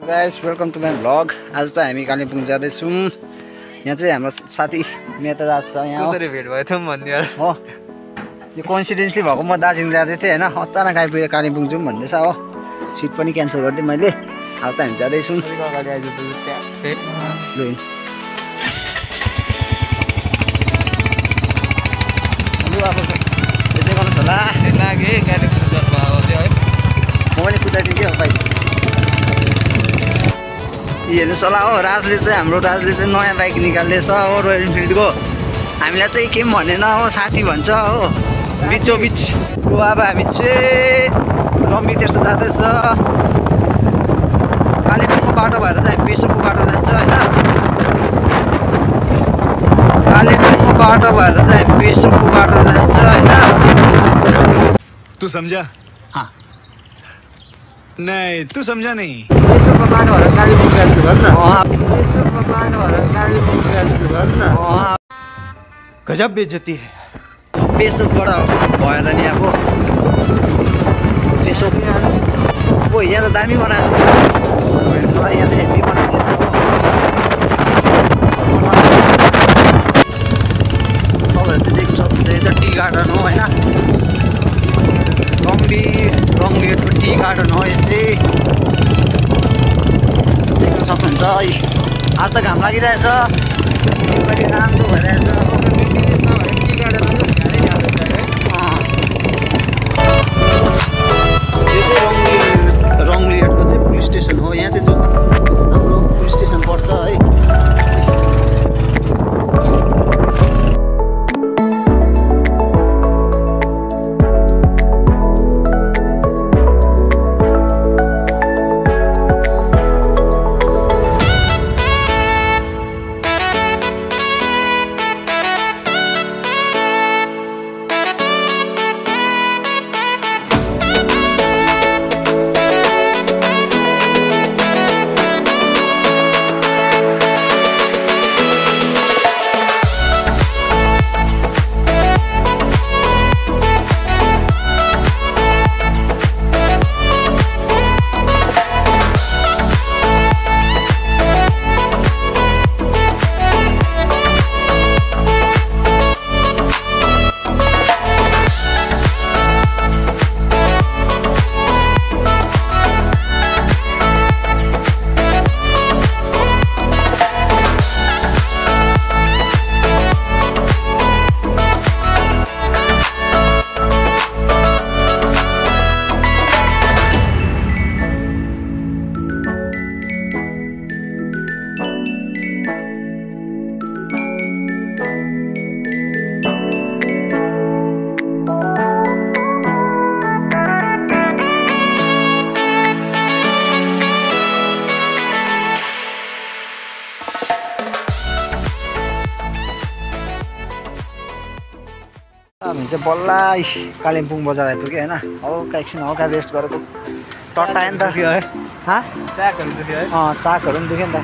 Guys welcome to my vlog. आज त हामी कालिम्पोङ जाँदैछौँ। यहाँ चाहिँ हाम्रो साथी नेतराज छ। यहाँ कसरी भेट भयो त भन्ने यार हो, यो कोइन्सिडेन्सली भएको। म दार्जिलिङ जाँदै थिएँ होइन, अचानक आइपुगेँ कालिम्पोङ जाउँ भन्दैछ हो। सिट पनि क्यान्सल गरिदिएँ मैले। अब त हामी जाँदैछौँ। अगाडि आइज गर्नुहोस् होला। लागे कालिम्पोङ जस्तो है म पनि कुदाइदिन्छु कि अब हेर्नुहोस् होला हो। राजले चाहिँ नयाँ बाइक निकाल्दैछ हो, रोयल इनफिल्डको। हामीलाई चाहिँ के पनि भनेन हो, साथी भन्छ हो। बिचोबिच हो। अब हामी चाहिँ रम्बीतिर जाँदैछ। कालिम्पोङको बाटो भएर चाहिँ हामी पेसोकको बाटो जान्छ होइन। कालिम्पोङको बाटो भएर चाहिँ हामी पेसोकको बाटो जान्छ होइन। तू समझा? हाँ नहीं, तू समझा नहीं। पेसोकको बाटो भएर कालिम्पोङ जान्छु भन् न। पेसोकको बाटो भएर कालिम्पोङ जान्छु भन् न। गजब बेइज्जती है। पेसोकबाट भएर नि अब पेसोक अब यहाँ त दामी बनाएको छ। यहाँ त हेभी बनाएको छ। तपाईँहरू चाहिँ देख्नु सक्नुहुन्छ, यो त टी गार्डन हो होइन। रङ्गलिएको टी गार्डन हो यो चाहिँ। देख्नु सक्नुहुन्छ। आज त घाम लागिरहेछ, पनि राम्रो भइरहेछ। यो चाहिँ रङ्गलिएको चाहिँ पुलिस स्टेसन हो। यहाँ चाहिँ हाम्रो पुलिस स्टेसन पर्छ है। हामी चाहिँ बल्ल कालिम्पोङ बजार आइपुग्यो होइन। हल्का एकछिन हल्का रेस्ट गरेको टट्टायो नि त। चाकहरू दुख्यो है। चाकहरू पनि दुख्यो नि त।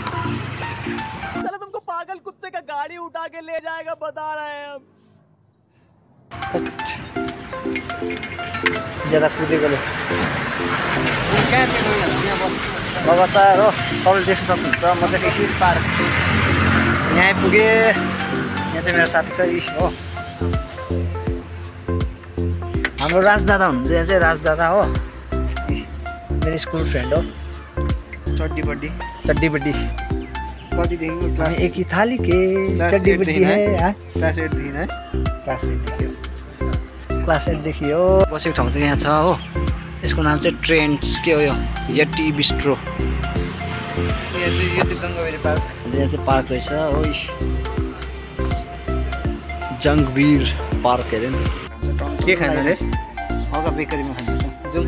चलो तुमको पागल कुत्ते का गाड़ी उठा के ले जाएगा, बता रहे हैं हम। ज्यादा कुदेकोले लगातार हो। तपाईँले देख्न सक्नुहुन्छ म चाहिँ एकछिन पार्क यहाँ आइपुगेँ। यहाँ चाहिँ मेरो साथी छ हो, हाम्रो राजदादा हुनुहुन्छ। यहाँ चाहिँ राजदादा हो, मेरो स्कुल फ्रेन्ड हो। चड्डीपट्टि कतिदेखिको क्लास? एक ही थाली के चड्डीपट्टि है। क्लास 8 देखि है। क्लास 8 देखि हो। बसेको ठाउँ चाहिँ यहाँ छ हो। यसको नाम चाहिँ ट्रेन्ड्स के हो, यो यट्टी बिस्ट्रो। यो चाहिँ जङ्गबेरी पार्क। यहाँ चाहिँ पार्क रहेछ हो, जङ्गवीर पार्क हेऱ्यो नि। के खाने रे? हल्का बेकरीमा खाँदैछ। जाउँ।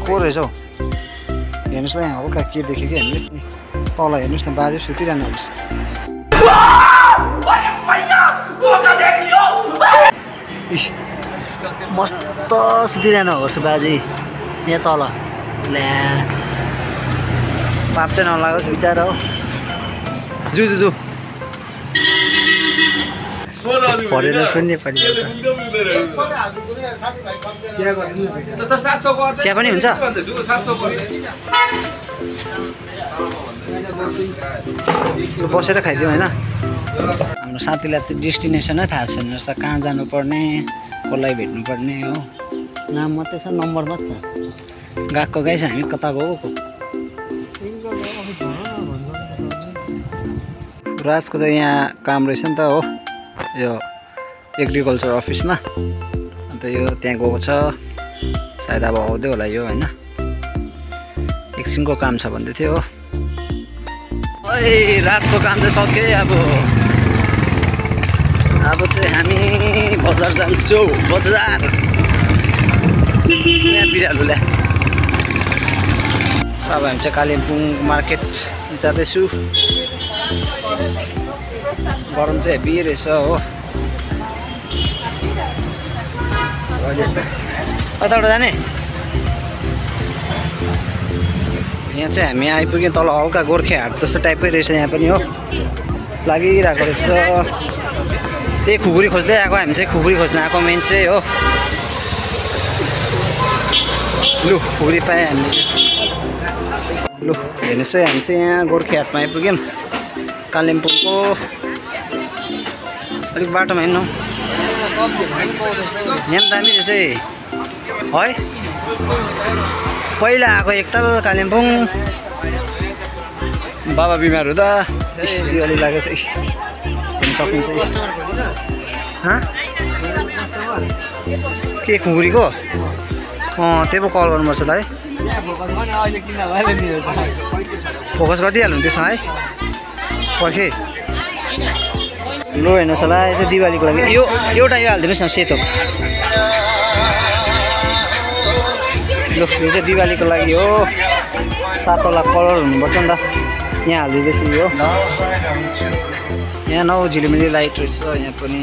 को रहेछ हौ, हेर्नुहोस् ल यहाँ हल्का के देख्यो कि हामीले। तल हेर्नुहोस् न, बाजे सुतिरहनु हुन्छ। मस्त सुतिरहनु पर्छ बाजे यहाँ तल। ल्या पाप चाहिँ नलागोस् बिचारा हो। जु फरेनर्स पनि नेपाली चिया पनि हुन्छ बसेर खाइदिउँ होइन हाम्रो साथीलाई त डेस्टिनेसनै थाहा छैन रहेछ कहाँ जानुपर्ने कसलाई भेट्नुपर्ने हो नाम मात्रै छ नम्बर मात्रै छ गएको गाइस हामी कता गएको राजको त यहाँ काम रहेछ नि त हो यो एग्रिकल्चर अफिसमा अन्त यो त्यहाँ गएको छ सायद अब आउँदै होला यो होइन एकछिनको काम छ भन्दै थियो हो ओइ रातको काम त सक्यो अब चाहिँ हामी बजार जान्छौँ बजार यहाँ बिरालोलाई अब हामी चाहिँ कालिम्पोङ मार्केट जाँदैछु गरम चाहिँ हेभी रहेछ हो कताबाट जाने यहाँ चाहिँ हामी आइपुग्यौँ तल हल्का गोर्खे हाट जस्तो टाइपकै रहेछ यहाँ पनि हो लागिरहेको रहेछ त्यही खुकुरी खोज्दै आएको हामी चाहिँ खुकुरी खोज्न आएको मेन चाहिँ हो लु खुकुरी पाएँ हामी लु हेर्नुहोस् है हामी चाहिँ यहाँ गोर्खे हाटमा आइपुग्यौँ कालिम्पोङको अलिक बाटोमा हिँड्नु यहाँ दामी रहेछ है पहिला आएको एकताल कालिम्पोङ बाबा बिमार हुँदा दिवाली लागेको छ हेर्नु सक्नुहुन्छ के खुकुरीको त्यो पो कल गर्नुपर्छ त है फोकस गरिदिइहाल्नु त्यसमा है पर्खे लु हेर्नुहोस् होला यो चाहिँ दिवालीको लागि यो एउटा यो हालिदिनुहोस् न सेतो लु यो चाहिँ दिवालीको लागि हो 7 वाला कलर हुनुपर्छ नि त यहाँ हालिदिँदैछु यो यहाँ 9 झिलिमिली लाइट रहेछ यहाँ पनि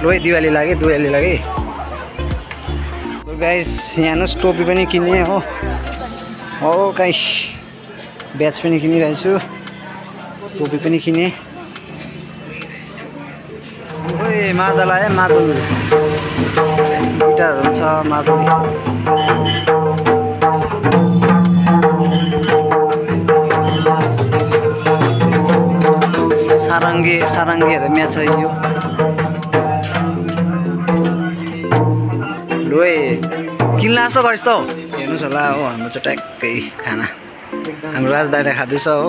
लु है दिवाली लागि गाइस यहाँ हेर्नुहोस् टोपी पनि किने हो गाइस ब्याच पनि किनिरहेछु टोपी पनि किने ओए मादल आयो मादल गिटारहरू छ मादल सारङ्गीहरू म्याच छ यो लु है किन जस्तो गरिस् त हौ हेर्नुहोस् होला हो हाम्रो चाहिँ ट्याक्कै खाना हाम्रो राजदाले खाँदैछ हो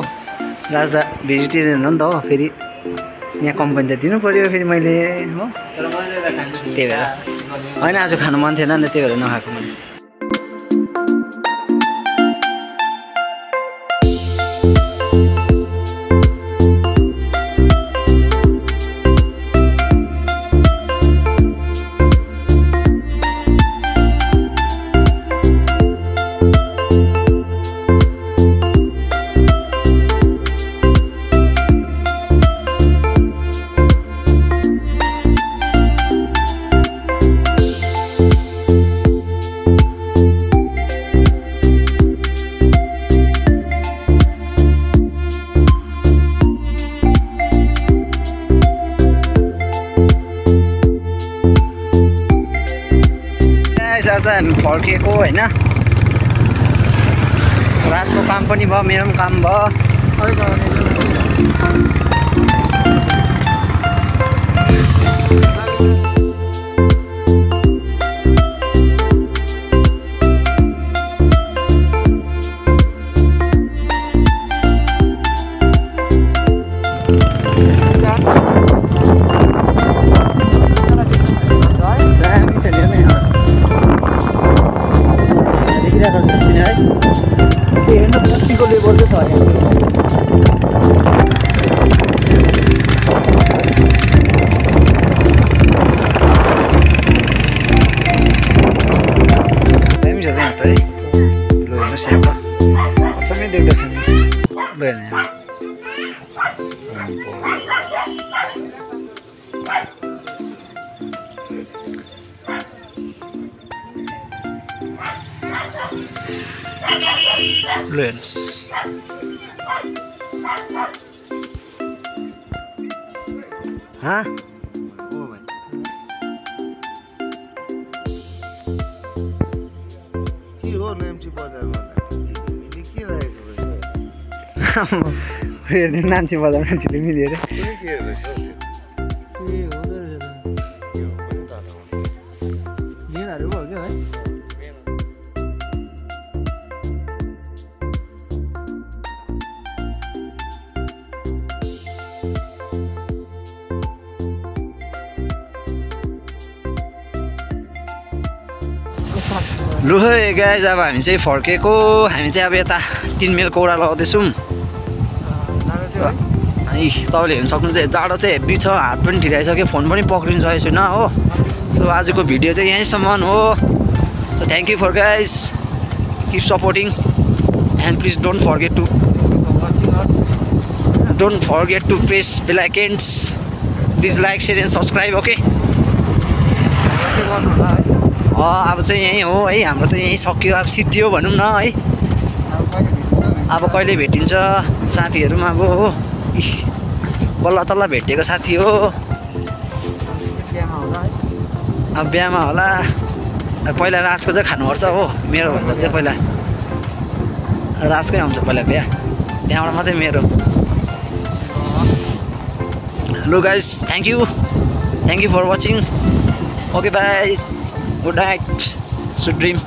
राजदा भेजिटेरियन हो नि त हो फेरि यहाँ कम्पनी त दिनु पऱ्यो फेरि मैले हो त्यही भएर होइन आज खानु मन थिएन नि त त्यही भएर नखाएको मैले आज हामी फर्किएको होइन राजको काम पनि भयो मेरो पनि काम भयो हेर्नु बत्तीको लेभल चाहिँ छ दामी छ त्यहाँ त है लु हेर्नुहोस् यहाँ त अचम्मै देख्दैछ नि लु हेर्नु लु हेर्नुहोस् हाँ हो नाम्ची बजारमा के रहेको नाम्ची बजार मान्छेले मिल्यो अरे के रहेछ ए हुँदो रहेछ त मेनहरू भयो क्या है लु है गाइज अब हामी चाहिँ फर्केको हामी चाहिँ अब यता 3 माइल कौडा लगाउँदैछौँ है तपाईँले हेर्नु सक्नुहुन्छ जाडो चाहिँ हेभी छ हात पनि ठिराइसक्यो फोन पनि पक्रिनु सकेको छैन हो सो आजको भिडियो चाहिँ यहीँसम्म हो so thank you for guys keep supporting and please don't forget to press bell icons please like share and subscribe okay अब चाहिँ यहीँ हो है हाम्रो त यहीँ सक्यो अब सिद्धियो भनौँ न है अब कहिले भेटिन्छ साथीहरूमा अब हो बल्ल तल्ल भेटेको साथी हो अब बिहामा होला पहिला राजको चाहिँ खानुपर्छ हो मेरो भन्दा चाहिँ पहिला राजकै आउँछ पहिला बिहा त्यहाँबाट मात्रै मेरो लु guys thank you for watching okay bye good night sweet dream